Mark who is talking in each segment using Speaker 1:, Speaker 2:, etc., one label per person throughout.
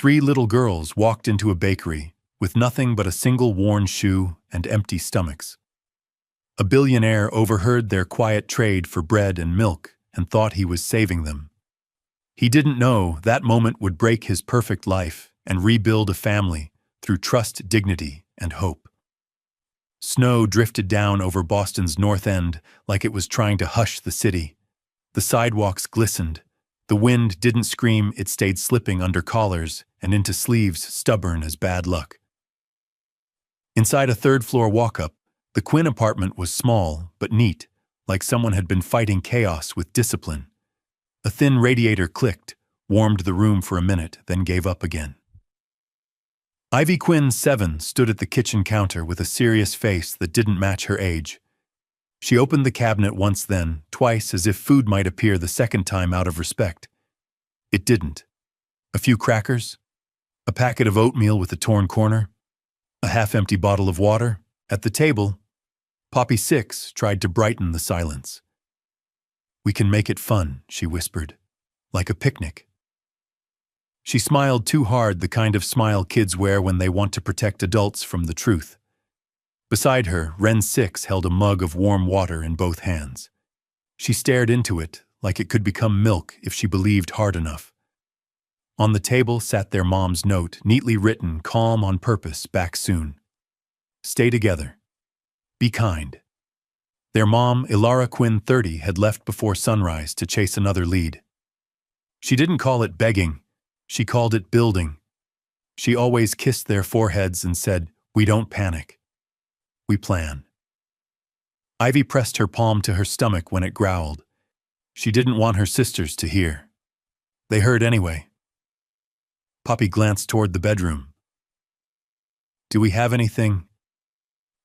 Speaker 1: Three little girls walked into a bakery with nothing but a single worn shoe and empty stomachs. A billionaire overheard their quiet trade for bread and milk and thought he was saving them. He didn't know that moment would break his perfect life and rebuild a family through trust, dignity, and hope. Snow drifted down over Boston's North End like it was trying to hush the city. The sidewalks glistened. The wind didn't scream, it stayed slipping under collars and into sleeves stubborn as bad luck. Inside a third-floor walk-up, the Quinn apartment was small but neat, like someone had been fighting chaos with discipline. A thin radiator clicked, warmed the room for a minute, then gave up again. Ivy Quinn, 7, stood at the kitchen counter with a serious face that didn't match her age. She opened the cabinet once, then twice, as if food might appear the second time out of respect. It didn't. A few crackers, a packet of oatmeal with a torn corner, a half-empty bottle of water. At the table, Poppy 6 tried to brighten the silence. "We can make it fun," she whispered, "like a picnic." She smiled too hard, the kind of smile kids wear when they want to protect adults from the truth. Beside her, Ren 6 held a mug of warm water in both hands. She stared into it like it could become milk if she believed hard enough. On the table sat their mom's note, neatly written, calm on purpose, back soon. Stay together. Be kind. Their mom, Ilara Quinn, 30, had left before sunrise to chase another lead. She didn't call it begging, she called it building. She always kissed their foreheads and said, "We don't panic. We plan." Ivy pressed her palm to her stomach when it growled. She didn't want her sisters to hear. They heard anyway. Poppy glanced toward the bedroom. "Do we have anything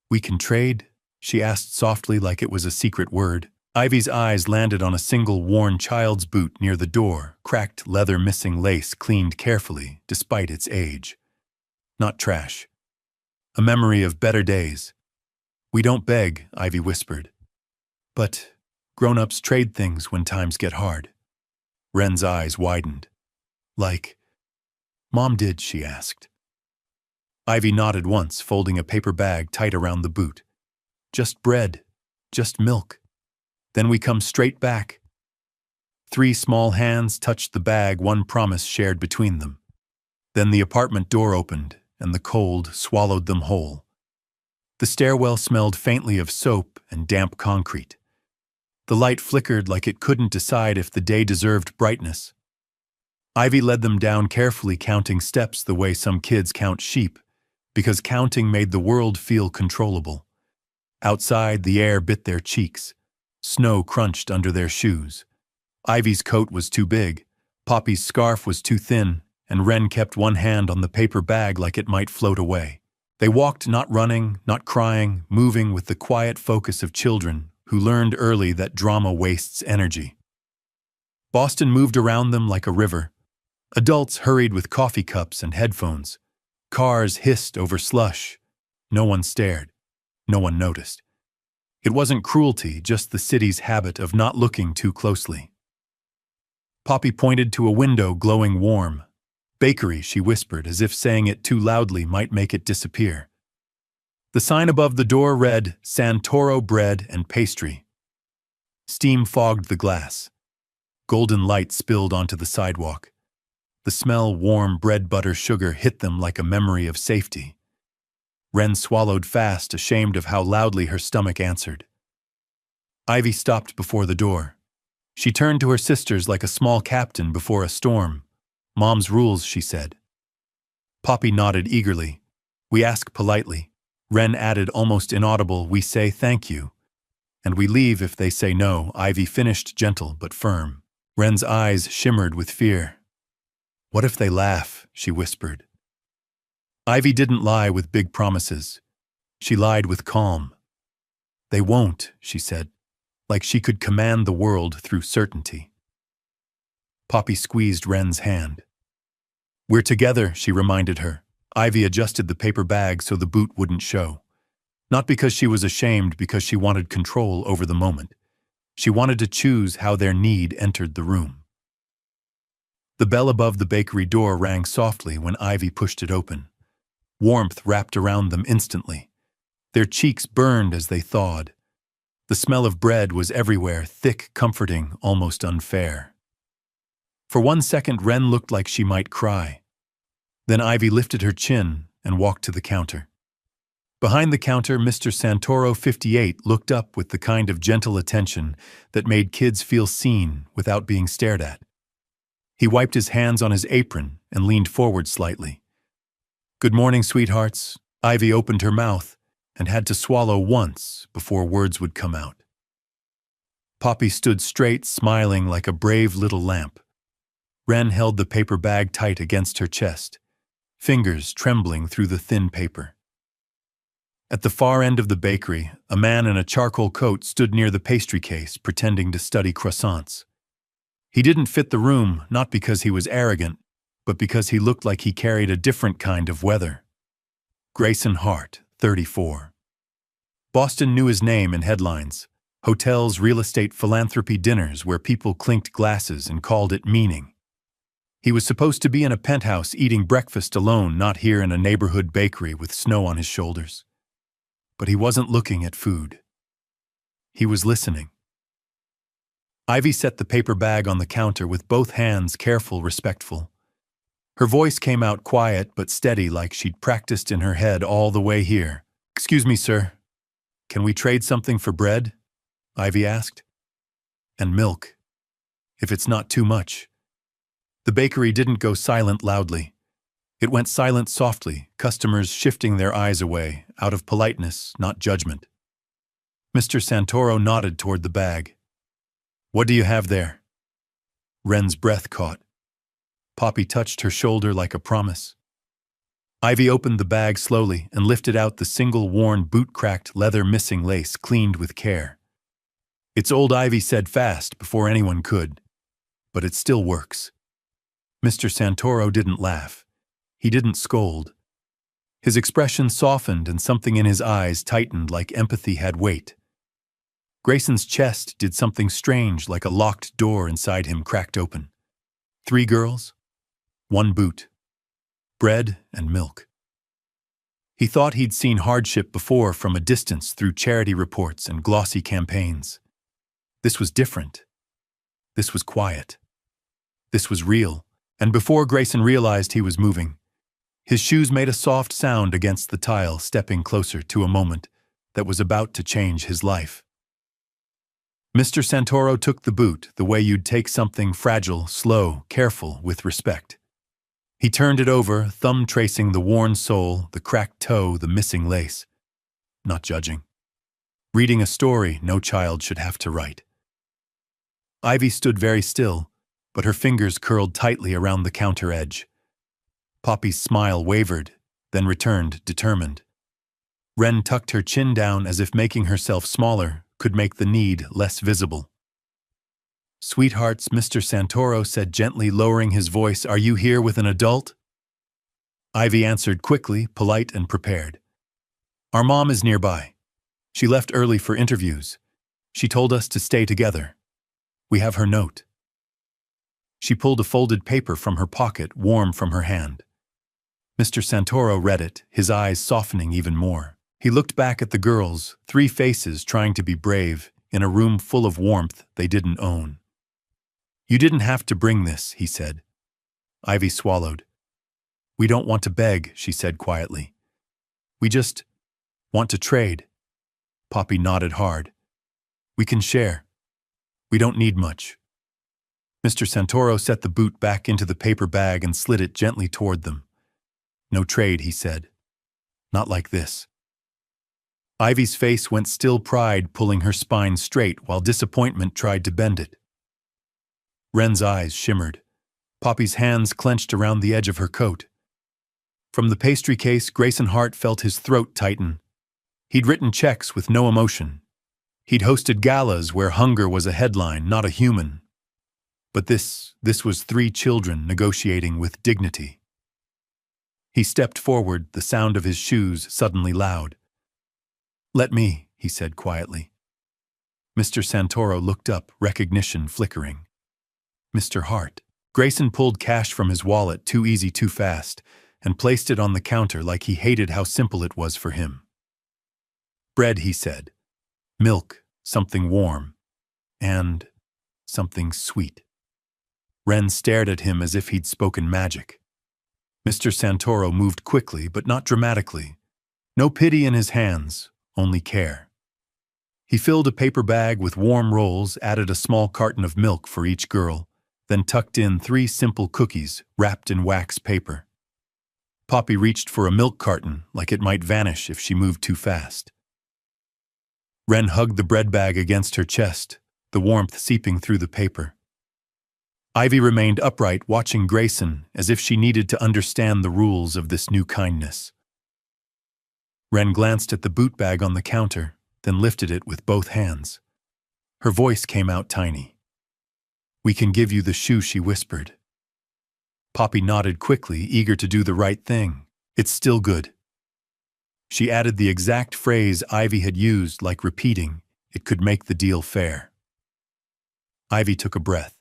Speaker 1: we can trade?" she asked softly, like it was a secret word. Ivy's eyes landed on a single worn child's boot near the door, cracked leather missing lace cleaned carefully despite its age. Not trash. A memory of better days. "We don't beg," Ivy whispered. "But grown-ups trade things when times get hard." Ren's eyes widened. "Like Mom did?" she asked. Ivy nodded once, folding a paper bag tight around the boot. "Just bread. Just milk. Then we come straight back." 3 small hands touched the bag, one promise shared between them. Then the apartment door opened, and the cold swallowed them whole. The stairwell smelled faintly of soap and damp concrete. The light flickered like it couldn't decide if the day deserved brightness. Ivy led them down carefully, counting steps the way some kids count sheep, because counting made the world feel controllable. Outside, the air bit their cheeks. Snow crunched under their shoes. Ivy's coat was too big, Poppy's scarf was too thin, and Ren kept one hand on the paper bag like it might float away. They walked, not running, not crying, moving with the quiet focus of children who learned early that drama wastes energy. Boston moved around them like a river. Adults hurried with coffee cups and headphones. Cars hissed over slush. No one stared. No one noticed. It wasn't cruelty, just the city's habit of not looking too closely. Poppy pointed to a window glowing warm. "Bakery," she whispered, as if saying it too loudly might make it disappear. The sign above the door read, "Santoro Bread and Pastry." Steam fogged the glass. Golden light spilled onto the sidewalk. The smell, warm bread, butter, sugar, hit them like a memory of safety. Ren swallowed fast, ashamed of how loudly her stomach answered. Ivy stopped before the door. She turned to her sisters like a small captain before a storm. "Mom's rules," she said. Poppy nodded eagerly. "We ask politely." Ren added, almost inaudible, "We say thank you. And we leave if they say no." Ivy finished, gentle but firm. Ren's eyes shimmered with fear. "What if they laugh?" she whispered. Ivy didn't lie with big promises. She lied with calm. "They won't," she said, like she could command the world through certainty. Poppy squeezed Ren's hand. "We're together," she reminded her. Ivy adjusted the paper bag so the boot wouldn't show. Not because she was ashamed, because she wanted control over the moment. She wanted to choose how their need entered the room. The bell above the bakery door rang softly when Ivy pushed it open. Warmth wrapped around them instantly. Their cheeks burned as they thawed. The smell of bread was everywhere, thick, comforting, almost unfair. For 1 second, Wren looked like she might cry. Then Ivy lifted her chin and walked to the counter. Behind the counter, Mr. Santoro 58 looked up with the kind of gentle attention that made kids feel seen without being stared at. He wiped his hands on his apron and leaned forward slightly. "Good morning, sweethearts." Ivy opened her mouth and had to swallow once before words would come out. Poppy stood straight, smiling like a brave little lamp. Wren held the paper bag tight against her chest, fingers trembling through the thin paper. At the far end of the bakery, a man in a charcoal coat stood near the pastry case, pretending to study croissants. He didn't fit the room, not because he was arrogant, but because he looked like he carried a different kind of weather. Grayson Hart, 34. Boston knew his name in headlines. Hotels, real estate, philanthropy dinners where people clinked glasses and called it meaning. He was supposed to be in a penthouse eating breakfast alone, not here in a neighborhood bakery with snow on his shoulders. But he wasn't looking at food. He was listening. Ivy set the paper bag on the counter with both hands, careful, respectful. Her voice came out quiet but steady, like she'd practiced in her head all the way here. "Excuse me, sir. Can we trade something for bread?" Ivy asked. "And milk, if it's not too much." The bakery didn't go silent loudly. It went silent softly, customers shifting their eyes away, out of politeness, not judgment. Mr. Santoro nodded toward the bag. "What do you have there?" Wren's breath caught. Poppy touched her shoulder like a promise. Ivy opened the bag slowly and lifted out the single worn, boot-cracked leather missing lace, cleaned with care. "It's old," Ivy said fast, before anyone could. "But it still works." Mr. Santoro didn't laugh. He didn't scold. His expression softened and something in his eyes tightened like empathy had weight. Grayson's chest did something strange, like a locked door inside him cracked open. 3 girls, 1 boot, bread and milk. He thought he'd seen hardship before from a distance through charity reports and glossy campaigns. This was different. This was quiet. This was real, and before Grayson realized he was moving, his shoes made a soft sound against the tile, stepping closer to a moment that was about to change his life. Mr. Santoro took the boot the way you'd take something fragile, slow, careful, with respect. He turned it over, thumb tracing the worn sole, the cracked toe, the missing lace. Not judging. Reading a story no child should have to write. Ivy stood very still, but her fingers curled tightly around the counter edge. Poppy's smile wavered, then returned, determined. Wren tucked her chin down as if making herself smaller could make the need less visible. "Sweethearts," Mr. Santoro said gently, lowering his voice, "are you here with an adult?" Ivy answered quickly, polite and prepared. "Our mom is nearby. She left early for interviews. She told us to stay together. We have her note." She pulled a folded paper from her pocket, warm from her hand. Mr. Santoro read it, his eyes softening even more. He looked back at the girls, 3 faces trying to be brave, in a room full of warmth they didn't own. "You didn't have to bring this," he said. Ivy swallowed. "We don't want to beg," she said quietly. "We just want to trade." Poppy nodded hard. "We can share. We don't need much." Mr. Santoro set the boot back into the paper bag and slid it gently toward them. "No trade," he said. "Not like this." Ivy's face went still, pride pulling her spine straight while disappointment tried to bend it. Wren's eyes shimmered. Poppy's hands clenched around the edge of her coat. From the pastry case, Grayson Hart felt his throat tighten. He'd written checks with no emotion. He'd hosted galas where hunger was a headline, not a human. But this was 3 children negotiating with dignity. He stepped forward, the sound of his shoes suddenly loud. "Let me," he said quietly. Mr. Santoro looked up, recognition flickering. "Mr. Hart." Grayson pulled cash from his wallet too easy too fast and placed it on the counter like he hated how simple it was for him. Bread, he said. Milk, something warm. And something sweet. Wren stared at him as if he'd spoken magic. Mr. Santoro moved quickly, but not dramatically. No pity in his hands, only care. He filled a paper bag with warm rolls, added a small carton of milk for each girl, then tucked in 3 simple cookies wrapped in wax paper. Poppy reached for a milk carton like it might vanish if she moved too fast. Wren hugged the bread bag against her chest, the warmth seeping through the paper. Ivy remained upright, watching Grayson as if she needed to understand the rules of this new kindness. Wren glanced at the boot bag on the counter, then lifted it with both hands. Her voice came out tiny. "We can give you the shoe," she whispered. Poppy nodded quickly, eager to do the right thing. "It's still good." She added the exact phrase Ivy had used, like repeating, it could make the deal fair. Ivy took a breath.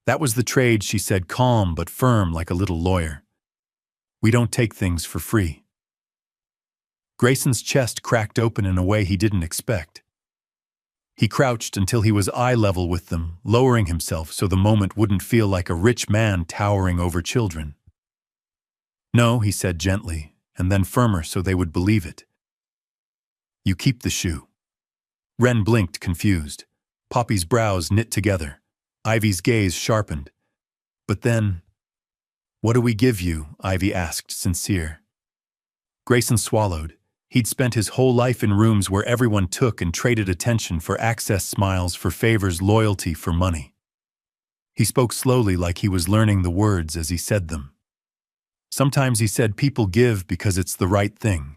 Speaker 1: That was the trade, she said, calm but firm like a little lawyer. "We don't take things for free." Grayson's chest cracked open in a way he didn't expect. He crouched until he was eye level with them, lowering himself so the moment wouldn't feel like a rich man towering over children. "No," he said gently, and then firmer so they would believe it. "You keep the shoe." Wren blinked, confused. Poppy's brows knit together. Ivy's gaze sharpened. "But then—" "What do we give you?" Ivy asked, sincere. Grayson swallowed. He'd spent his whole life in rooms where everyone took and traded attention for access, smiles for favors, loyalty for money. He spoke slowly like he was learning the words as he said them. Sometimes he said people give because it's the right thing,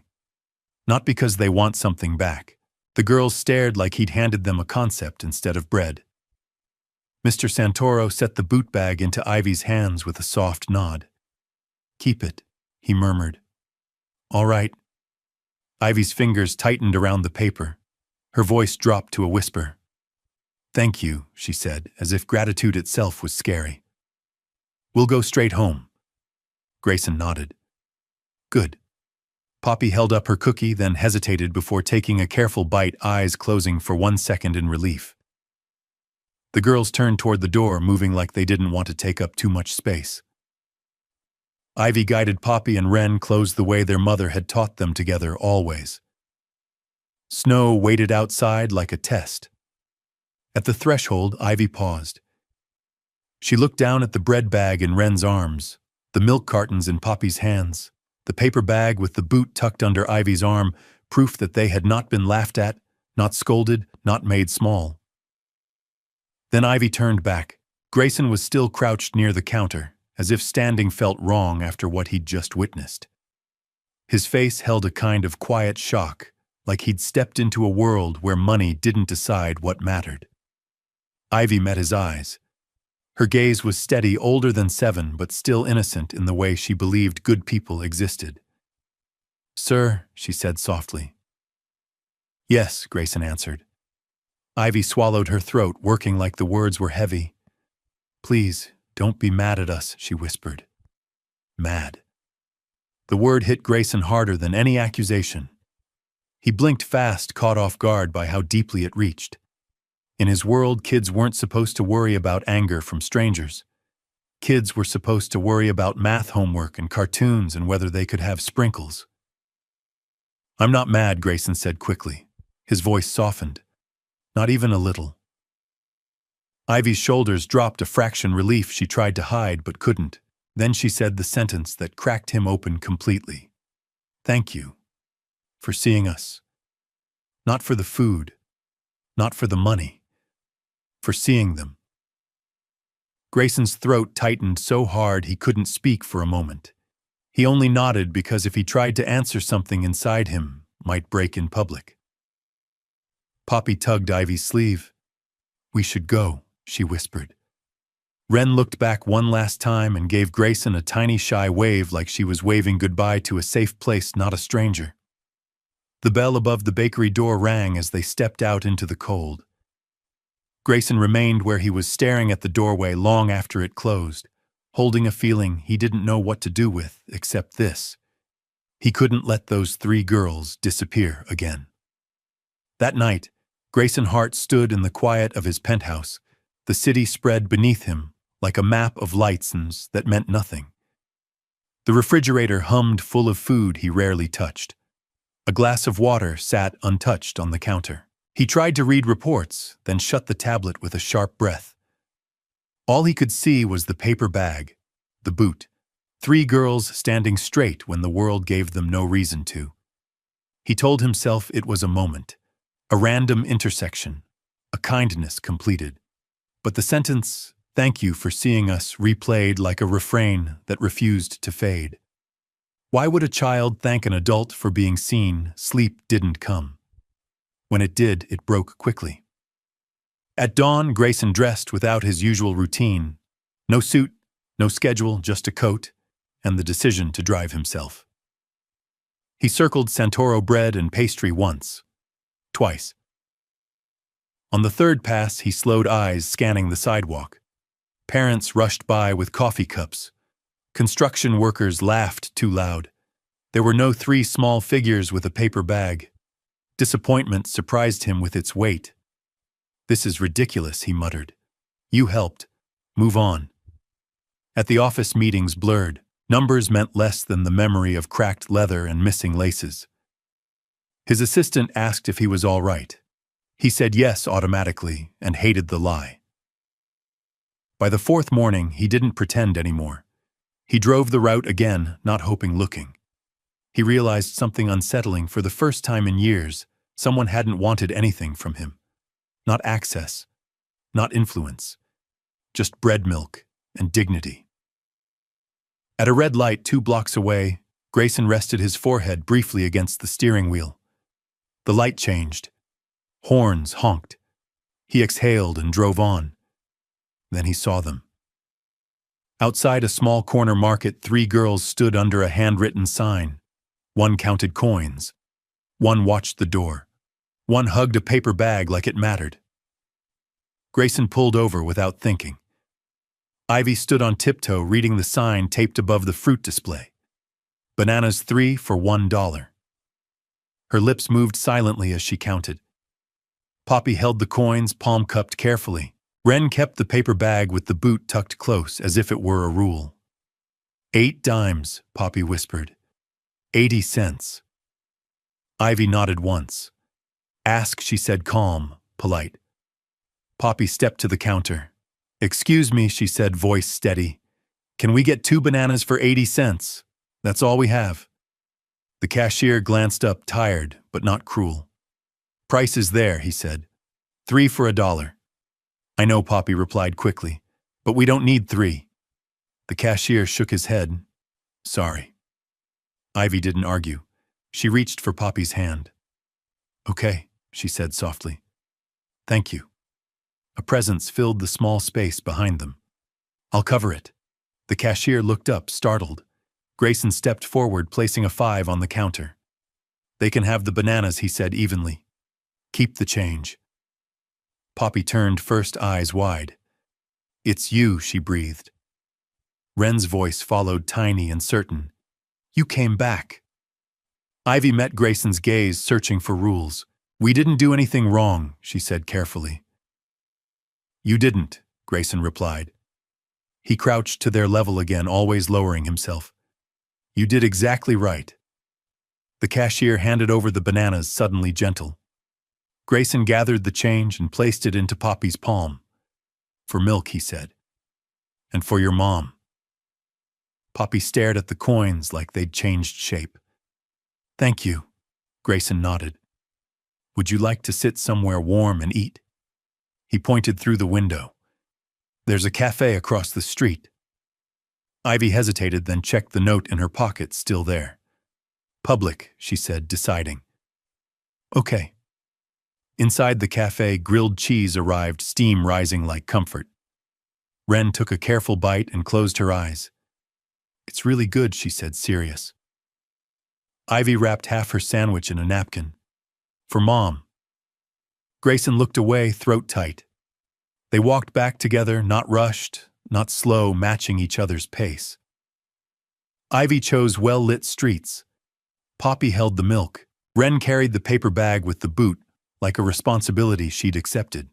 Speaker 1: not because they want something back. The girls stared like he'd handed them a concept instead of bread. Mr. Santoro set the boot bag into Ivy's hands with a soft nod. "Keep it," he murmured. "All right." Ivy's fingers tightened around the paper. Her voice dropped to a whisper. "Thank you," she said, as if gratitude itself was scary. "We'll go straight home." Grayson nodded. "Good." Poppy held up her cookie, then hesitated before taking a careful bite, eyes closing for 1 second in relief. The girls turned toward the door, moving like they didn't want to take up too much space. Ivy guided Poppy, and Wren closed the way their mother had taught them together always. Snow waited outside like a test. At the threshold, Ivy paused. She looked down at the bread bag in Wren's arms, the milk cartons in Poppy's hands, the paper bag with the boot tucked under Ivy's arm, proof that they had not been laughed at, not scolded, not made small. Then Ivy turned back. Grayson was still crouched near the counter, as if standing felt wrong after what he'd just witnessed. His face held a kind of quiet shock, like he'd stepped into a world where money didn't decide what mattered. Ivy met his eyes. Her gaze was steady, older than 7, but still innocent in the way she believed good people existed. "Sir," she said softly. "Yes," Grayson answered. Ivy swallowed her throat, working like the words were heavy. "Please, don't be mad at us," she whispered. Mad. The word hit Grayson harder than any accusation. He blinked fast, caught off guard by how deeply it reached. In his world, kids weren't supposed to worry about anger from strangers. Kids were supposed to worry about math homework and cartoons and whether they could have sprinkles. "I'm not mad," Grayson said quickly. His voice softened. "Not even a little." Ivy's shoulders dropped, a fraction relief she tried to hide but couldn't. Then she said the sentence that cracked him open completely. "Thank you. For seeing us. Not for the food. Not for the money. For seeing them." Grayson's throat tightened so hard he couldn't speak for a moment. He only nodded because if he tried to answer, something inside him might break in public. Poppy tugged Ivy's sleeve. "We should go," she whispered. Wren looked back one last time and gave Grayson a tiny shy wave like she was waving goodbye to a safe place, not a stranger. The bell above the bakery door rang as they stepped out into the cold. Grayson remained where he was, staring at the doorway long after it closed, holding a feeling he didn't know what to do with except this. He couldn't let those 3 girls disappear again. That night, Grayson Hart stood in the quiet of his penthouse, the city spread beneath him like a map of lights that meant nothing. The refrigerator hummed full of food he rarely touched. A glass of water sat untouched on the counter. He tried to read reports, then shut the tablet with a sharp breath. All he could see was the paper bag, the boot, 3 girls standing straight when the world gave them no reason to. He told himself it was a moment, a random intersection, a kindness completed. But the sentence, "Thank you for seeing us," replayed like a refrain that refused to fade. Why would a child thank an adult for being seen? Sleep didn't come. When it did, it broke quickly. At dawn, Grayson dressed without his usual routine. No suit, no schedule, just a coat, and the decision to drive himself. He circled Santoro bread and pastry once, twice. On the 3rd pass, he slowed eyes scanning the sidewalk. Parents rushed by with coffee cups. Construction workers laughed too loud. There were no 3 small figures with a paper bag. Disappointment surprised him with its weight. "This is ridiculous," he muttered. "You helped. Move on." At the office, meetings blurred. Numbers meant less than the memory of cracked leather and missing laces. His assistant asked if he was all right. He said yes automatically and hated the lie. By the 4th morning, he didn't pretend anymore. He drove the route again, not hoping, looking. He realized something unsettling. For the first time in years, someone hadn't wanted anything from him. Not access, not influence, just bread milk and dignity. At a red light 2 blocks away, Grayson rested his forehead briefly against the steering wheel. The light changed. Horns honked. He exhaled and drove on. Then he saw them. Outside a small corner market, 3 girls stood under a handwritten sign. One counted coins. One watched the door. One hugged a paper bag like it mattered. Grayson pulled over without thinking. Ivy stood on tiptoe reading the sign taped above the fruit display. Bananas 3 for $1. Her lips moved silently as she counted. Poppy held the coins, palm cupped carefully. Wren kept the paper bag with the boot tucked close, as if it were a rule. 8 dimes, Poppy whispered. 80 cents. Ivy nodded once. Ask, she said, calm, polite. Poppy stepped to the counter. Excuse me, she said, voice steady. Can we get 2 bananas for 80 cents? That's all we have. The cashier glanced up, tired, but not cruel. Price is there, he said. 3 for $1. I know, Poppy replied quickly, but we don't need 3. The cashier shook his head. Sorry. Ivy didn't argue. She reached for Poppy's hand. Okay, she said softly. Thank you. A presence filled the small space behind them. I'll cover it. The cashier looked up, startled. Grayson stepped forward, placing a 5 on the counter. They can have the bananas, he said evenly. Keep the change. Poppy turned, first eyes wide. It's you, she breathed. Wren's voice followed, tiny and certain. You came back. Ivy met Grayson's gaze, searching for rules. We didn't do anything wrong, she said carefully. You didn't, Grayson replied. He crouched to their level again, always lowering himself. You did exactly right. The cashier handed over the bananas, suddenly gentle. Grayson gathered the change and placed it into Poppy's palm. For milk, he said. And for your mom. Poppy stared at the coins like they'd changed shape. Thank you, Grayson nodded. Would you like to sit somewhere warm and eat? He pointed through the window. There's a cafe across the street. Ivy hesitated, then checked the note in her pocket, still there. Public, she said, deciding. Okay. Inside the cafe, grilled cheese arrived, steam rising like comfort. Wren took a careful bite and closed her eyes. It's really good, she said, serious. Ivy wrapped half her sandwich in a napkin. For Mom. Grayson looked away, throat tight. They walked back together, not rushed, not slow, matching each other's pace. Ivy chose well-lit streets. Poppy held the milk. Wren carried the paper bag with the boot, like a responsibility she'd accepted.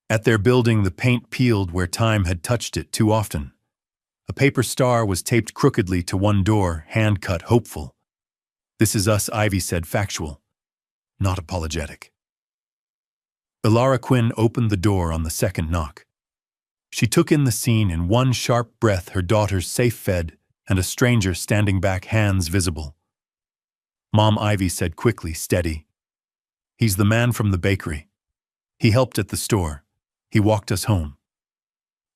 Speaker 1: At their building, the paint peeled where time had touched it too often. A paper star was taped crookedly to one door, hand-cut, hopeful. "This is us," Ivy said, factual, not apologetic. Ilara Quinn opened the door on the second knock. She took in the scene in one sharp breath, her daughters safe-fed, and a stranger standing back, hands visible. "Mom," Ivy said quickly, steady. "He's the man from the bakery. He helped at the store. He walked us home."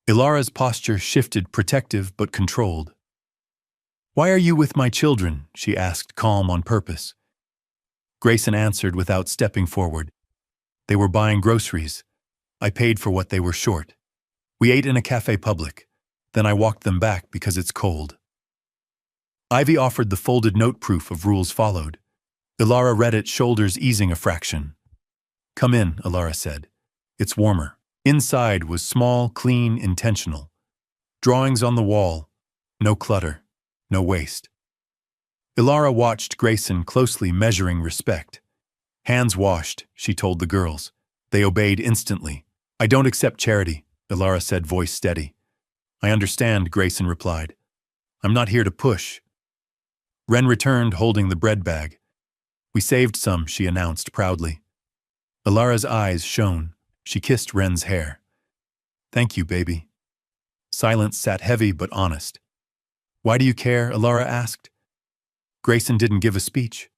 Speaker 1: Ilara's posture shifted, protective but controlled. "Why are you with my children?" she asked, calm on purpose. Grayson answered without stepping forward. "They were buying groceries. I paid for what they were short. We ate in a café public. Then I walked them back because it's cold." Ivy offered the folded note, proof of rules followed. Ilara read it, shoulders easing a fraction. "Come in," Ilara said. "It's warmer." Inside was small, clean, intentional. Drawings on the wall. No clutter. No waste. Ilara watched Grayson closely, measuring respect. "Hands washed," she told the girls. They obeyed instantly. "I don't accept charity," Ilara said, voice steady. "I understand," Grayson replied. "I'm not here to push." Wren returned, holding the bread bag. "We saved some," she announced proudly. Ilara's eyes shone. She kissed Wren's hair. "Thank you, baby." Silence sat heavy but honest. "Why do you care?" Ilara asked. Grayson didn't give a speech.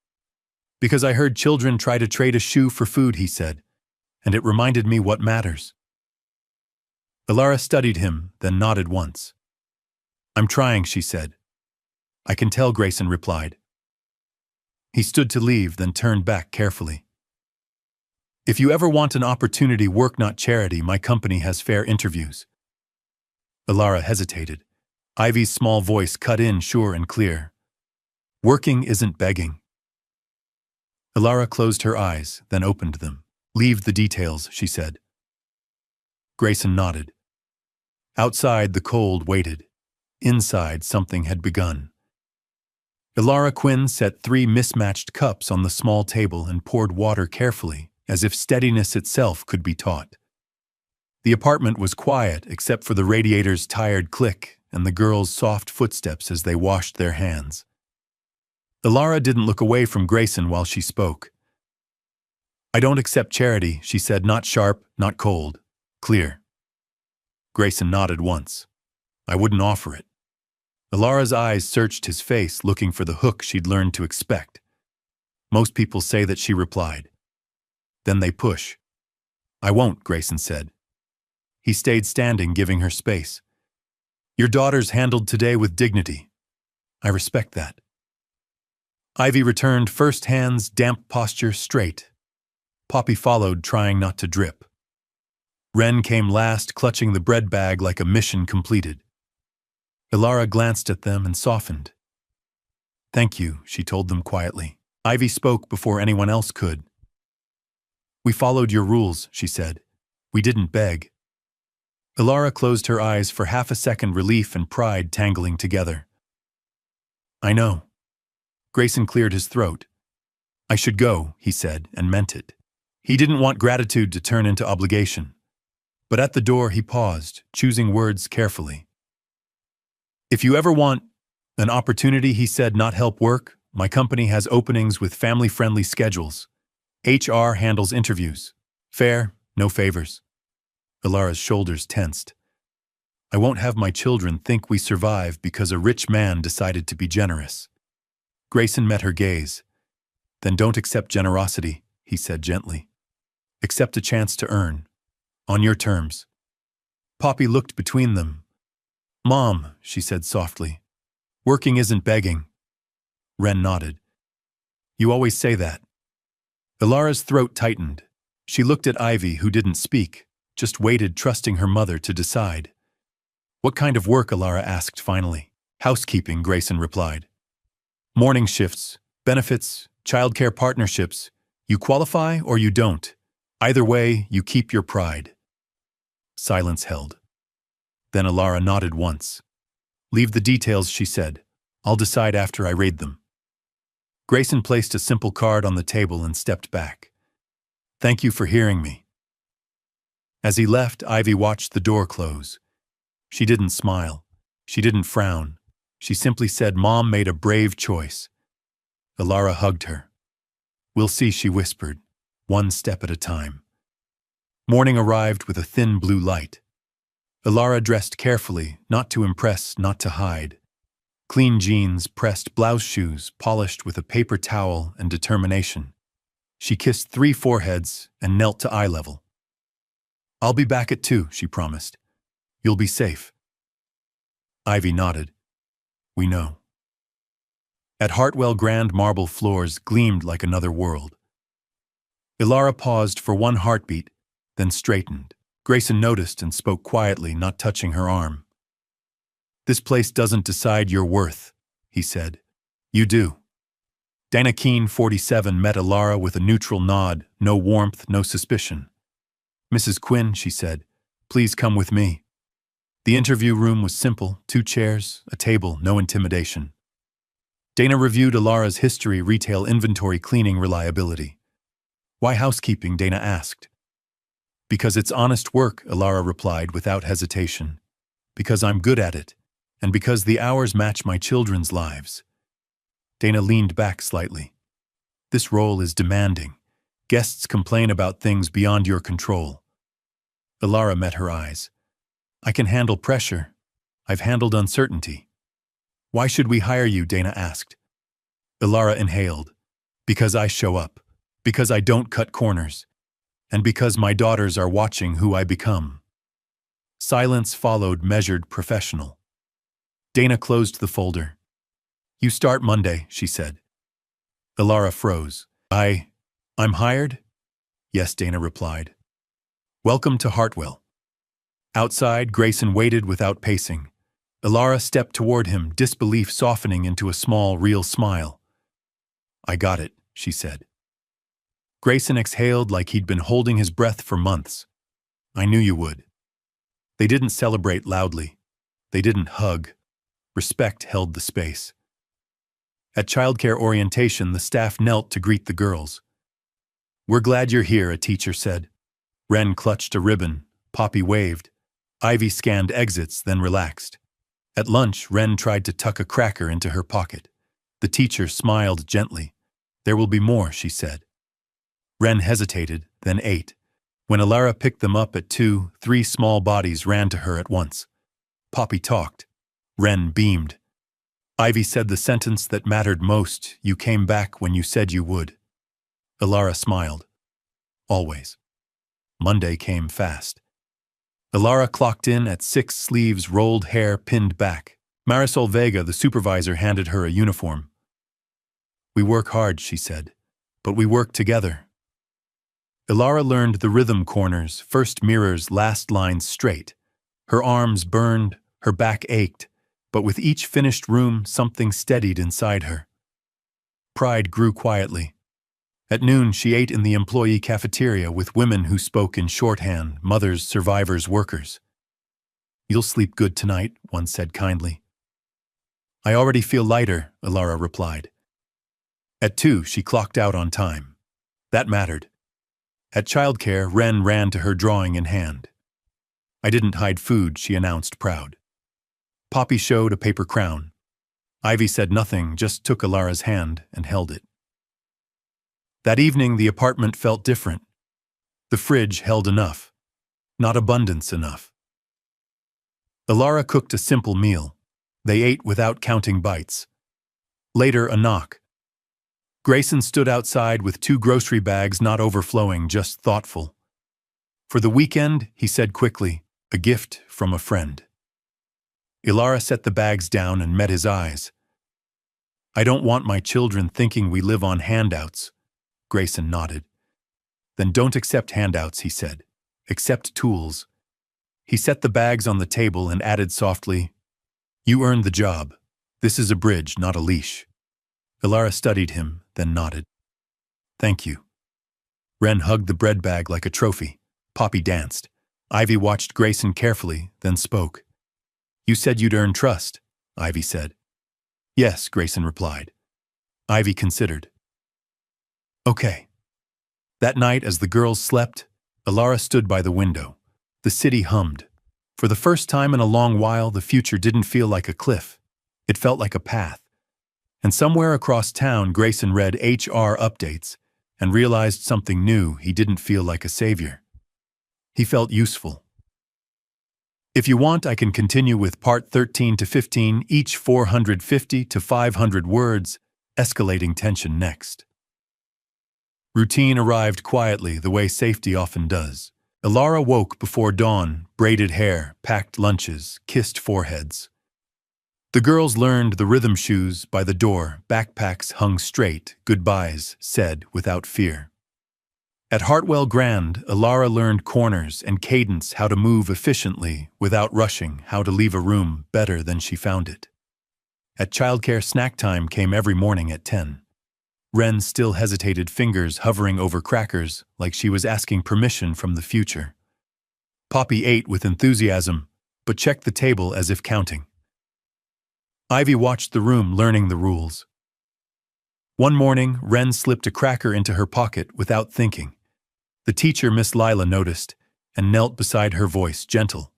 Speaker 1: "Because I heard children try to trade a shoe for food," he said, "and it reminded me what matters." Ilara studied him, then nodded once. "I'm trying," she said. "I can tell," Grayson replied. He stood to leave, then turned back carefully. "If you ever want an opportunity, work not charity, my company has fair interviews." Ilara hesitated. Ivy's small voice cut in, sure and clear. "Working isn't begging." Ilara closed her eyes, then opened them. "Leave the details," she said. Grayson nodded. Outside, the cold waited. Inside, something had begun. Ilara Quinn set 3 mismatched cups on the small table and poured water carefully, as if steadiness itself could be taught. The apartment was quiet, except for the radiator's tired click and the girls' soft footsteps as they washed their hands. Ilara didn't look away from Grayson while she spoke. "I don't accept charity," she said, not sharp, not cold, clear. Grayson nodded once. "I wouldn't offer it." Ilara's eyes searched his face, looking for the hook she'd learned to expect. "Most people say that," she replied. "Then they push." "I won't," Grayson said. He stayed standing, giving her space. "Your daughter's handled today with dignity. I respect that." Ivy returned, first hands, damp posture, straight. Poppy followed, trying not to drip. Wren came last, clutching the bread bag like a mission completed. Ilara glanced at them and softened. "Thank you," she told them quietly. Ivy spoke before anyone else could. "We followed your rules," she said. "We didn't beg." Ilara closed her eyes for half a second, relief and pride tangling together. "I know." Grayson cleared his throat. "I should go," he said, and meant it. He didn't want gratitude to turn into obligation. But at the door he paused, choosing words carefully. "If you ever want an opportunity," he said, "not help work, my company has openings with family-friendly schedules. HR handles interviews. Fair, no favors." Ilara's shoulders tensed. "I won't have my children think we survive because a rich man decided to be generous." Grayson met her gaze. "Then don't accept generosity," he said gently. "Accept a chance to earn. On your terms." Poppy looked between them. "Mom," she said softly, "working isn't begging." Wren nodded. "You always say that." Ilara's throat tightened. She looked at Ivy, who didn't speak, just waited, trusting her mother to decide. "What kind of work?" Ilara asked finally. "Housekeeping," Grayson replied. "Morning shifts, benefits, childcare partnerships. You qualify or you don't. Either way, you keep your pride." Silence held. Then Alara nodded once. "Leave the details," she said. "I'll decide after I read them." Grayson placed a simple card on the table and stepped back. "Thank you for hearing me." As he left, Ivy watched the door close. She didn't smile. She didn't frown. She simply said, "Mom made a brave choice." Alara hugged her. "We'll see," she whispered, "one step at a time." Morning arrived with a thin blue light. Alara dressed carefully, not to impress, not to hide. Clean jeans, pressed blouse shoes, polished with a paper towel and determination. She kissed 3 foreheads and knelt to eye level. "I'll be back at 2, she promised. "You'll be safe." Ivy nodded. "We know." At Hartwell, grand marble floors gleamed like another world. Alara paused for one heartbeat, then straightened. Grayson noticed and spoke quietly, not touching her arm. "This place doesn't decide your worth," he said. "You do." Dana Keene, 47, met Alara with a neutral nod, no warmth, no suspicion. "Mrs. Quinn," she said, "please come with me." The interview room was simple, 2 chairs, a table, no intimidation. Dana reviewed Alara's history, retail, inventory, cleaning, reliability. "Why housekeeping?" Dana asked. "Because it's honest work," Alara replied without hesitation. "Because I'm good at it, and because the hours match my children's lives." Dana leaned back slightly. "This role is demanding. Guests complain about things beyond your control." Alara met her eyes. "I can handle pressure. I've handled uncertainty." "Why should we hire you?" Dana asked. Alara inhaled. "Because I show up. Because I don't cut corners. And because my daughters are watching who I become." Silence followed, measured, professional. Dana closed the folder. "You start Monday," she said. Alara froze. I'm hired?" "Yes," Dana replied. "Welcome to Hartwell." Outside, Grayson waited without pacing. Alara stepped toward him, disbelief softening into a small, real smile. "I got it," she said. Grayson exhaled like he'd been holding his breath for months. "I knew you would." They didn't celebrate loudly. They didn't hug. Respect held the space. At childcare orientation, the staff knelt to greet the girls. "We're glad you're here," a teacher said. Wren clutched a ribbon. Poppy waved. Ivy scanned exits, then relaxed. At lunch, Wren tried to tuck a cracker into her pocket. The teacher smiled gently. "There will be more," she said. Wren hesitated, then ate. When Alara picked them up at 2, 3 small bodies ran to her at once. Poppy talked. Wren beamed. Ivy said the sentence that mattered most: "You came back when you said you would." Alara smiled. Always. Monday came fast. Alara clocked in at 6, sleeves rolled, hair pinned back. Marisol Vega, the supervisor, handed her a uniform. "We work hard," she said, "but we work together." Alara learned the rhythm corners, first mirrors, last lines straight. Her arms burned, her back ached, but with each finished room, something steadied inside her. Pride grew quietly. At noon, she ate in the employee cafeteria with women who spoke in shorthand, mothers, survivors, workers. "You'll sleep good tonight," one said kindly. "I already feel lighter," Alara replied. At 2, she clocked out on time. That mattered. At childcare, Wren ran to her, drawing in hand. "I didn't hide food," she announced, proud. Poppy showed a paper crown. Ivy said nothing, just took Alara's hand and held it. That evening, the apartment felt different. The fridge held enough, not abundance enough. Alara cooked a simple meal. They ate without counting bites. Later, a knock. Grayson stood outside with 2 grocery bags, not overflowing, just thoughtful. "For the weekend," he said quickly, "a gift from a friend." Alara set the bags down and met his eyes. "I don't want my children thinking we live on handouts." Grayson nodded. "Then don't accept handouts," he said. "Accept tools." He set the bags on the table and added softly, "You earned the job. This is a bridge, not a leash." Alara studied him, then nodded. "Thank you." Wren hugged the bread bag like a trophy. Poppy danced. Ivy watched Grayson carefully, then spoke. You said you'd earn trust, Ivy said. Yes, Grayson replied. Ivy considered. Okay. That night, as the girls slept, Alara stood by the window. The city hummed. For the first time in a long while, the future didn't feel like a cliff. It felt like a path. And somewhere across town, Grayson read HR updates and realized something new. He didn't feel like a savior. He felt useful. If you want, I can continue with part 13 to 15, each 450 to 500 words, escalating tension next. Routine arrived quietly, the way safety often does. Alara woke before dawn, braided hair, packed lunches, kissed foreheads. The girls learned the rhythm shoes by the door, backpacks hung straight, goodbyes said without fear. At Hartwell Grand, Alara learned corners and cadence, how to move efficiently without rushing, how to leave a room better than she found it. At childcare, snack time came every morning at 10. Ren still hesitated, fingers hovering over crackers like she was asking permission from the future. Poppy ate with enthusiasm, but checked the table as if counting. Ivy watched the room, learning the rules. One morning, Ren slipped a cracker into her pocket without thinking. The teacher, Miss Lila, noticed and knelt beside her, voice gentle.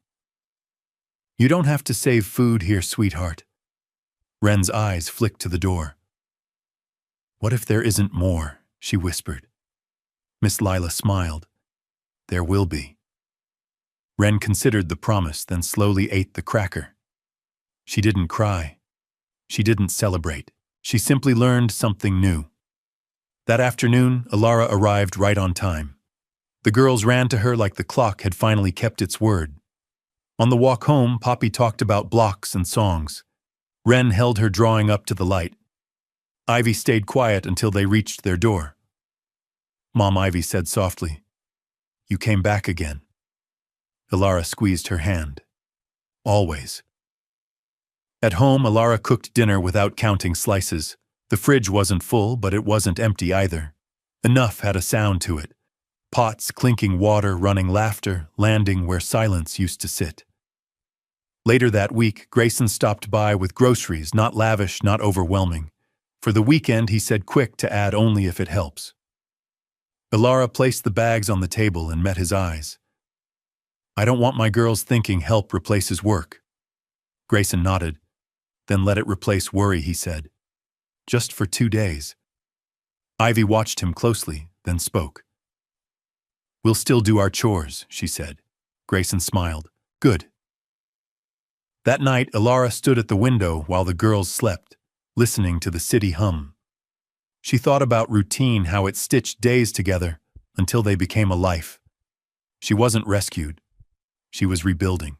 Speaker 1: You don't have to save food here, sweetheart. Ren's eyes flicked to the door. What if there isn't more? She whispered. Miss Lila smiled. There will be. Ren considered the promise, then slowly ate the cracker. She didn't cry. She didn't celebrate. She simply learned something new. That afternoon, Alara arrived right on time. The girls ran to her like the clock had finally kept its word. On the walk home, Poppy talked about blocks and songs. Ren held her, drawing up to the light. Ivy stayed quiet until they reached their door. Mom, Ivy said softly. You came back again. Alara squeezed her hand. Always. At home, Alara cooked dinner without counting slices. The fridge wasn't full, but it wasn't empty either. Enough had a sound to it. Pots, clinking water, running laughter, landing where silence used to sit. Later that week, Grayson stopped by with groceries, not lavish, not overwhelming. For the weekend, he said, quick to add only if it helps. Alara placed the bags on the table and met his eyes. I don't want my girls thinking help replaces work. Grayson nodded. Then let it replace worry, he said. Just for 2 days. Ivy watched him closely, then spoke. We'll still do our chores, she said. Grayson smiled. Good. That night, Alara stood at the window while the girls slept, listening to the city hum. She thought about routine, how it stitched days together until they became a life. She wasn't rescued. She was rebuilding.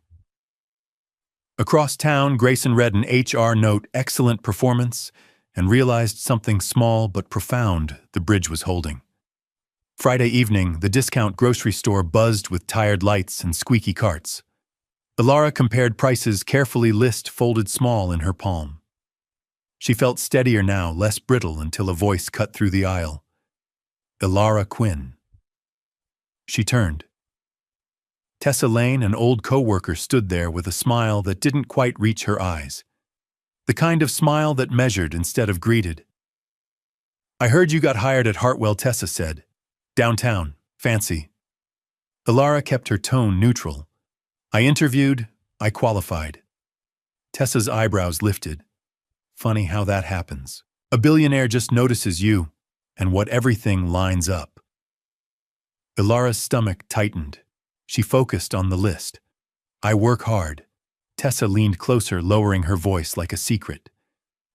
Speaker 1: Across town, Grayson read an HR note, excellent performance, and realized something small but profound the bridge was holding. Friday evening, the discount grocery store buzzed with tired lights and squeaky carts. Alara compared prices, carefully, list folded small in her palm. She felt steadier now, less brittle, until a voice cut through the aisle. Alara Quinn. She turned. Tessa Lane, an old co-worker, stood there with a smile that didn't quite reach her eyes. The kind of smile that measured instead of greeted. I heard you got hired at Hartwell, Tessa said. Downtown, fancy. Alara kept her tone neutral. I interviewed, I qualified. Tessa's eyebrows lifted. Funny how that happens. A billionaire just notices you, and what everything lines up. Alara's stomach tightened. She focused on the list. I work hard. Tessa leaned closer, lowering her voice like a secret.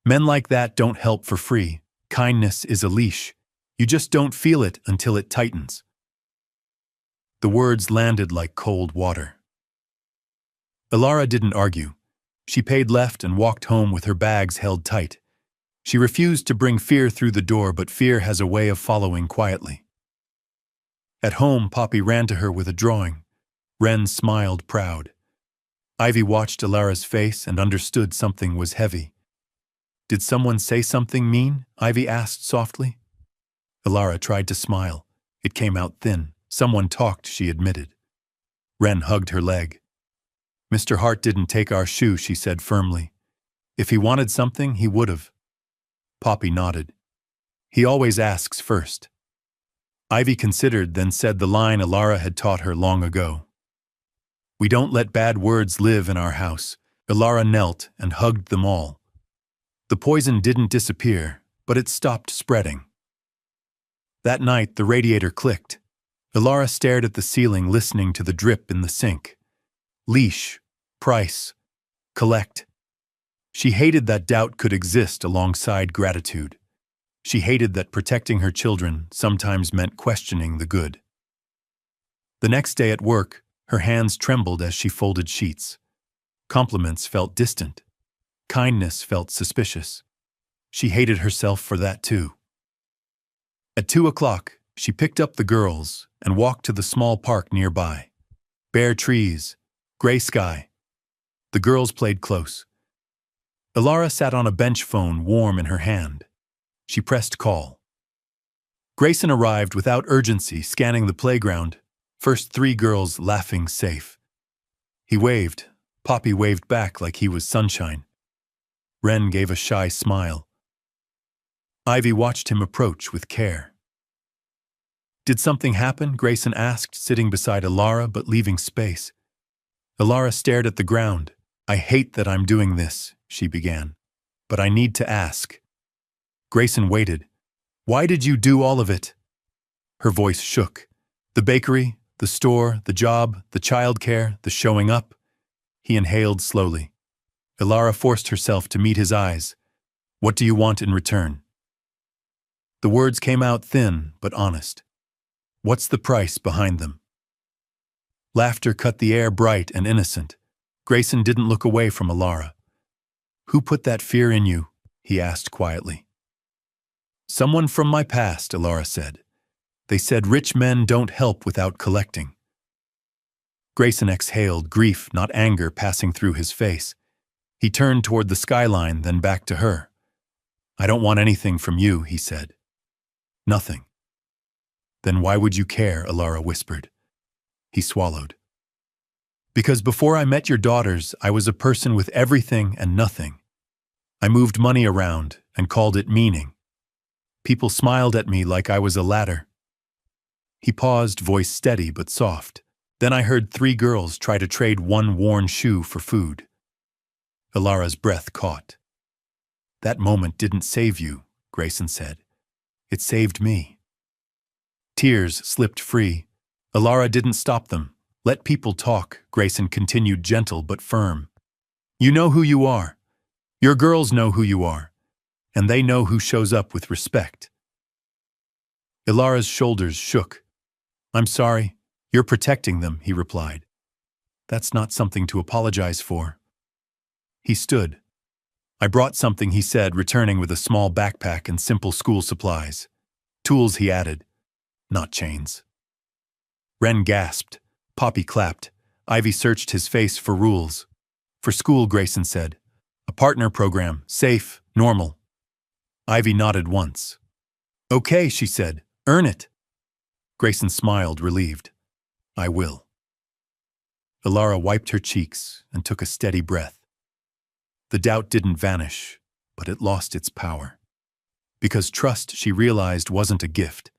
Speaker 1: Men like that don't help for free. Kindness is a leash. You just don't feel it until it tightens. The words landed like cold water. Alara didn't argue. She paid left and walked home with her bags held tight. She refused to bring fear through the door, but fear has a way of following quietly. At home, Poppy ran to her with a drawing. Ren smiled, proud. Ivy watched Alara's face and understood something was heavy. Did someone say something mean? Ivy asked softly. Alara tried to smile. It came out thin. Someone talked, she admitted. Wren hugged her leg. Mr. Hart didn't take our shoe, she said firmly. If he wanted something, he would have. Poppy nodded. He always asks first. Ivy considered, then said the line Ilara had taught her long ago. We don't let bad words live in our house. Ilara knelt and hugged them all. The poison didn't disappear, but it stopped spreading. That night, the radiator clicked. Ilara stared at the ceiling, listening to the drip in the sink. Leash, price, collect. She hated that doubt could exist alongside gratitude. She hated that protecting her children sometimes meant questioning the good. The next day at work, her hands trembled as she folded sheets. Compliments felt distant. Kindness felt suspicious. She hated herself for that too. At 2 o'clock, she picked up the girls and walked to the small park nearby. Bare trees, gray sky. The girls played close. Ilara sat on a bench phone, warm in her hand. She pressed call. Grayson arrived without urgency, scanning the playground, first 3 girls laughing safe. He waved. Poppy waved back like he was sunshine. Wren gave a shy smile. Ivy watched him approach with care. Did something happen? Grayson asked, sitting beside Ilara but leaving space. Ilara stared at the ground. I hate that I'm doing this, she began. But I need to ask. Grayson waited. Why did you do all of it? Her voice shook. The bakery, the store, the job, the childcare, the showing up. He inhaled slowly. Ilara forced herself to meet his eyes. What do you want in return? The words came out thin but honest. What's the price behind them? Laughter cut the air, bright and innocent. Grayson didn't look away from Ilara. Who put that fear in you? He asked quietly. Someone from my past, Ilara said. They said rich men don't help without collecting. Grayson exhaled, grief, not anger, passing through his face. He turned toward the skyline, then back to her. I don't want anything from you, he said. Nothing. Then why would you care? Ilara whispered. He swallowed. Because before I met your daughters, I was a person with everything and nothing. I moved money around and called it meaning. People smiled at me like I was a ladder. He paused, voice steady but soft. Then I heard 3 girls try to trade 1 worn shoe for food. Ilara's breath caught. That moment didn't save you, Grayson said. It saved me. Tears slipped free. Ilara didn't stop them. Let people talk, Grayson continued, gentle but firm. You know who you are. Your girls know who you are. And they know who shows up with respect. Ilara's shoulders shook. I'm sorry. You're protecting them, he replied. That's not something to apologize for. He stood. I brought something, he said, returning with a small backpack and simple school supplies. Tools, he added. Not chains. Wren gasped. Poppy clapped. Ivy searched his face for rules. For school, Grayson said. A partner program, safe, normal. Ivy nodded once. Okay, she said. Earn it. Grayson smiled, relieved. I will. Ilara wiped her cheeks and took a steady breath. The doubt didn't vanish, but it lost its power. Because trust, she realized, wasn't a gift.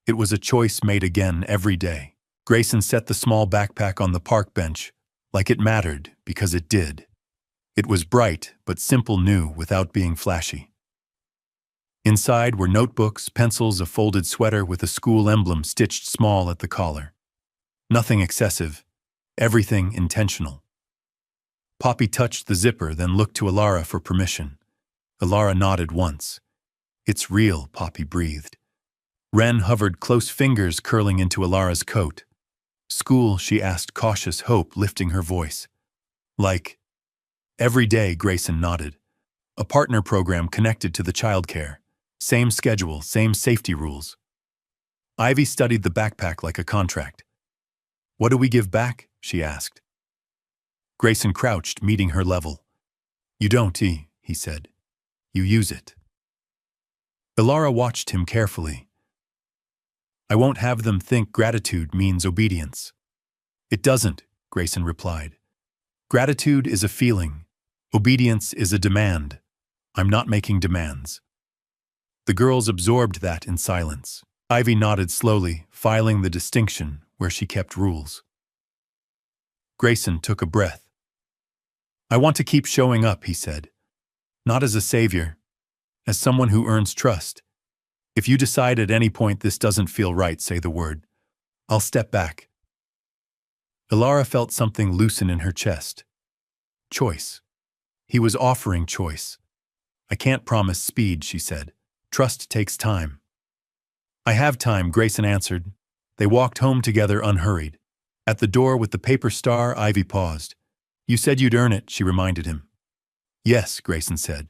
Speaker 1: It was a choice made again every day. Grayson set the small backpack on the park bench, like it mattered, because it did. It was bright, but simple, new, without being flashy. Inside were notebooks, pencils, a folded sweater with a school emblem stitched small at the collar. Nothing excessive, everything intentional. Poppy touched the zipper, then looked to Ilara for permission. Ilara nodded once. It's real, Poppy breathed. Wren hovered, close fingers curling into Ilara's coat. School, she asked, cautious hope lifting her voice. Like, every day, Grayson nodded. A partner program connected to the childcare. Same schedule, same safety rules. Ivy studied the backpack like a contract. What do we give back? She asked. Grayson crouched, meeting her level. You don't, he said. You use it. Ilara watched him carefully. I won't have them think gratitude means obedience. It doesn't, Grayson replied. Gratitude is a feeling. Obedience is a demand. I'm not making demands. The girls absorbed that in silence. Ivy nodded slowly, filing the distinction where she kept rules. Grayson took a breath. I want to keep showing up, he said. Not as a savior, as someone who earns trust. If you decide at any point this doesn't feel right, say the word. I'll step back. Ilara felt something loosen in her chest. Choice. He was offering choice. I can't promise speed, she said. Trust takes time. I have time, Grayson answered. They walked home together unhurried. At the door with the paper star, Ivy paused. You said you'd earn it, she reminded him. Yes, Grayson said.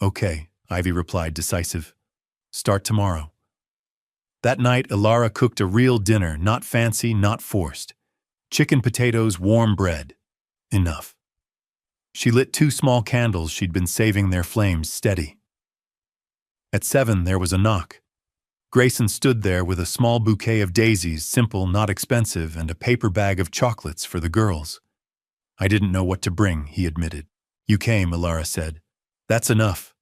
Speaker 1: Okay, Ivy replied, decisive. Start tomorrow. That night, Ilara cooked a real dinner, not fancy, not forced. Chicken, potatoes, warm bread. Enough. She lit 2 small candles she'd been saving, their flames steady. At 7, there was a knock. Grayson stood there with a small bouquet of daisies, simple, not expensive, and a paper bag of chocolates for the girls. I didn't know what to bring, he admitted. You came, Ilara said. That's enough.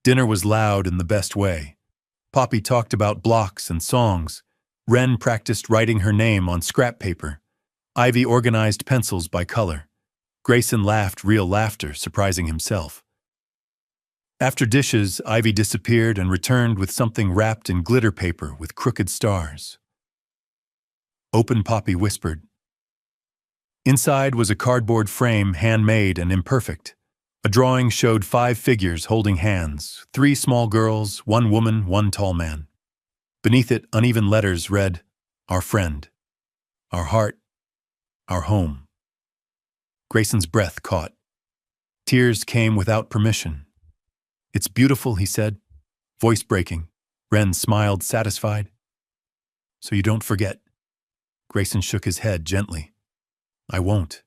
Speaker 1: Dinner was loud in the best way. Poppy talked about blocks and songs. Wren practiced writing her name on scrap paper. Ivy organized pencils by color. Grayson laughed real laughter, surprising himself. After dishes, Ivy disappeared and returned with something wrapped in glitter paper with crooked stars. Open, Poppy whispered. Inside was a cardboard frame, handmade and imperfect. A drawing showed 5 figures holding hands, 3 small girls, 1 woman, 1 tall man. Beneath it, uneven letters read, Our friend, our heart, our home. Grayson's breath caught. Tears came without permission. It's beautiful, he said, voice breaking. Wren smiled, satisfied. So you don't forget. Grayson shook his head gently. I won't.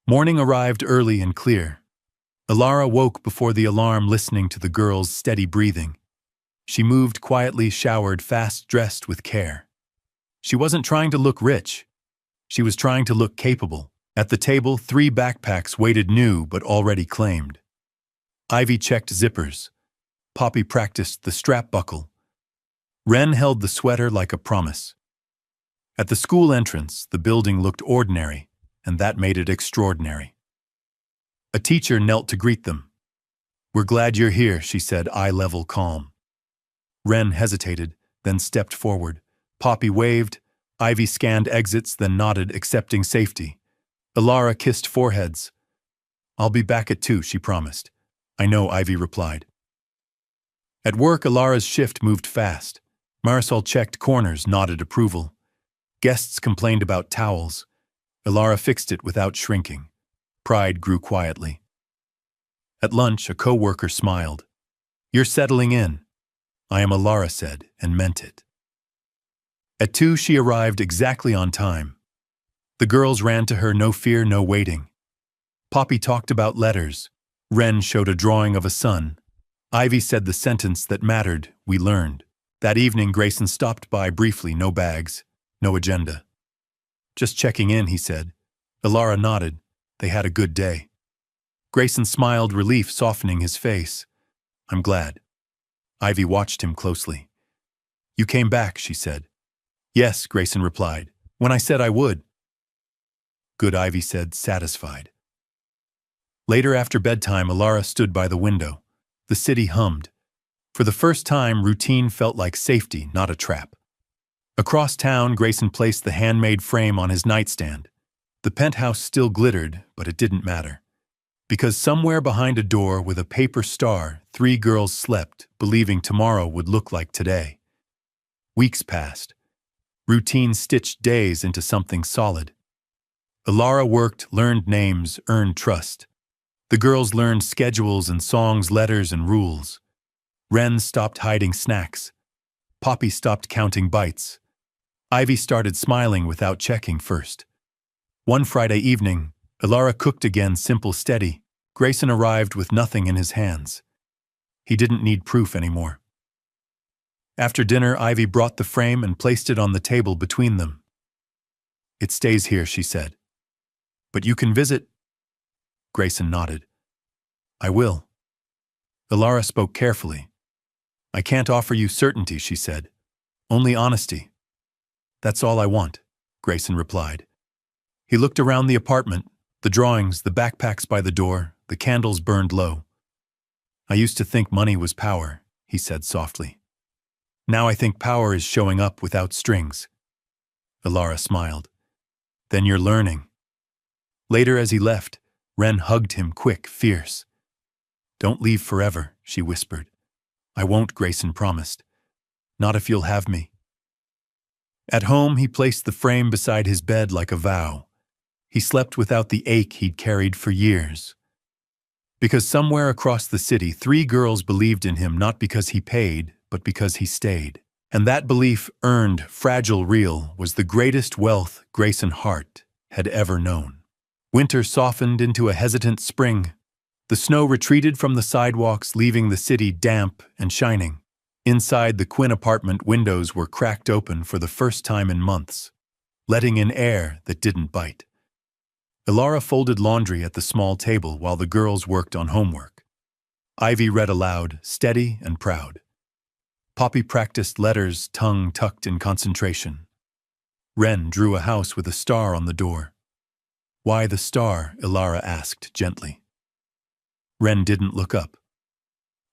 Speaker 1: Morning arrived early and clear. Ilara woke before the alarm, listening to the girls' steady breathing. She moved quietly, showered, fast, dressed with care. She wasn't trying to look rich. She was trying to look capable. At the table, 3 backpacks waited, new but already claimed. Ivy checked zippers. Poppy practiced the strap buckle. Wren held the sweater like a promise. At the school entrance, the building looked ordinary, and that made it extraordinary. A teacher knelt to greet them. We're glad you're here, she said, eye-level calm. Wren hesitated, then stepped forward. Poppy waved. Ivy scanned exits, then nodded, accepting safety. Ilara kissed foreheads. I'll be back at 2, she promised. I know, Ivy replied. At work, Ilara's shift moved fast. Marisol checked corners, nodded approval. Guests complained about towels. Ilara fixed it without shrinking. Pride grew quietly. At lunch, a co-worker smiled. You're settling in. I am, Ilara said, and meant it. At 2, she arrived exactly on time. The girls ran to her, no fear, no waiting. Poppy talked about letters. Wren showed a drawing of a sun. Ivy said the sentence that mattered, we learned. That evening, Grayson stopped by briefly, no bags, no agenda. Just checking in, he said. Ilara nodded. They had a good day. Grayson smiled, relief softening his face. I'm glad. Ivy watched him closely. You came back, she said. Yes, Grayson replied, when I said I would. Good, Ivy said, satisfied. Later, after bedtime, Ilara stood by the window. The city hummed. For the first time, routine felt like safety, not a trap. Across town, Grayson placed the handmade frame on his nightstand. The penthouse still glittered, but it didn't matter. Because somewhere behind a door with a paper star, 3 girls slept, believing tomorrow would look like today. Weeks passed. Routine stitched days into something solid. Ilara worked, learned names, earned trust. The girls learned schedules and songs, letters and rules. Wren stopped hiding snacks. Poppy stopped counting bites. Ivy started smiling without checking first. One Friday evening, Ilara cooked again, simple, steady. Grayson arrived with nothing in his hands. He didn't need proof anymore. After dinner, Ivy brought the frame and placed it on the table between them. It stays here, she said. But you can visit. Grayson nodded. I will. Ilara spoke carefully. I can't offer you certainty, she said. Only honesty. That's all I want, Grayson replied. He looked around the apartment, the drawings, the backpacks by the door, the candles burned low. I used to think money was power, he said softly. Now I think power is showing up without strings. Ilara smiled. Then you're learning. Later as he left, Ren hugged him quick, fierce. Don't leave forever, she whispered. I won't, Grayson promised. Not if you'll have me. At home, he placed the frame beside his bed like a vow. He slept without the ache he'd carried for years. Because somewhere across the city, 3 girls believed in him not because he paid, but because he stayed. And that belief, earned, fragile, real, was the greatest wealth Grayson Hart had ever known. Winter softened into a hesitant spring. The snow retreated from the sidewalks, leaving the city damp and shining. Inside the Quinn apartment, windows were cracked open for the first time in months, letting in air that didn't bite. Ilara folded laundry at the small table while the girls worked on homework. Ivy read aloud, steady and proud. Poppy practiced letters, tongue tucked in concentration. Ren drew a house with a star on the door. Why the star? Ilara asked gently. Ren didn't look up.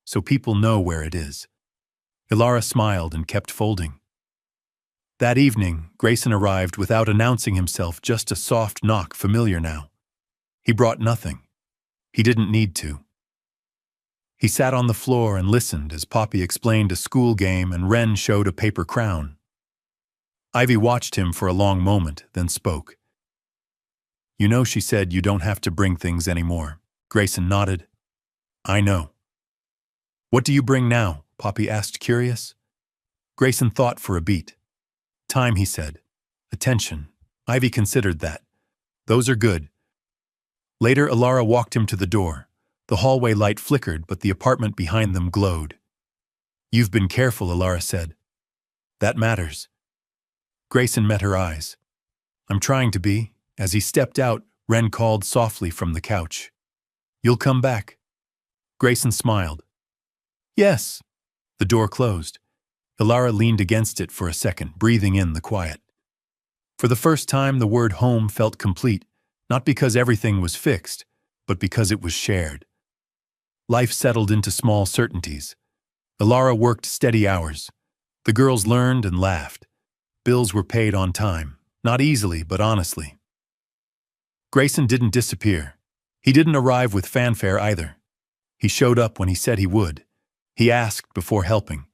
Speaker 1: So people know where it is. Ilara smiled and kept folding. That evening, Grayson arrived without announcing himself, just a soft knock, familiar now. He brought nothing. He didn't need to. He sat on the floor and listened as Poppy explained a school game and Ren showed a paper crown. Ivy watched him for a long moment, then spoke. You know, she said, you don't have to bring things anymore. Grayson nodded. I know. What do you bring now? Poppy asked, curious. Grayson thought for a beat. Time, he said. Attention. Ivy considered that. Those are good. Later, Ilara walked him to the door. The hallway light flickered, but the apartment behind them glowed. You've been careful, Ilara said. That matters. Grayson met her eyes. I'm trying to be. As he stepped out, Ren called softly from the couch. You'll come back. Grayson smiled. Yes. The door closed. Ilara leaned against it for a second, breathing in the quiet. For the first time, the word home felt complete, not because everything was fixed, but because it was shared. Life settled into small certainties. Ilara worked steady hours. The girls learned and laughed. Bills were paid on time, not easily, but honestly. Grayson didn't disappear. He didn't arrive with fanfare either. He showed up when he said he would. He asked before helping.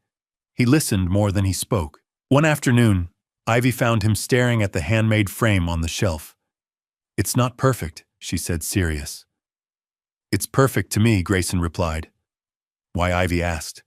Speaker 1: He listened more than he spoke. One afternoon, Ivy found him staring at the handmade frame on the shelf. It's not perfect, she said, serious. It's perfect to me, Grayson replied. Why, Ivy asked.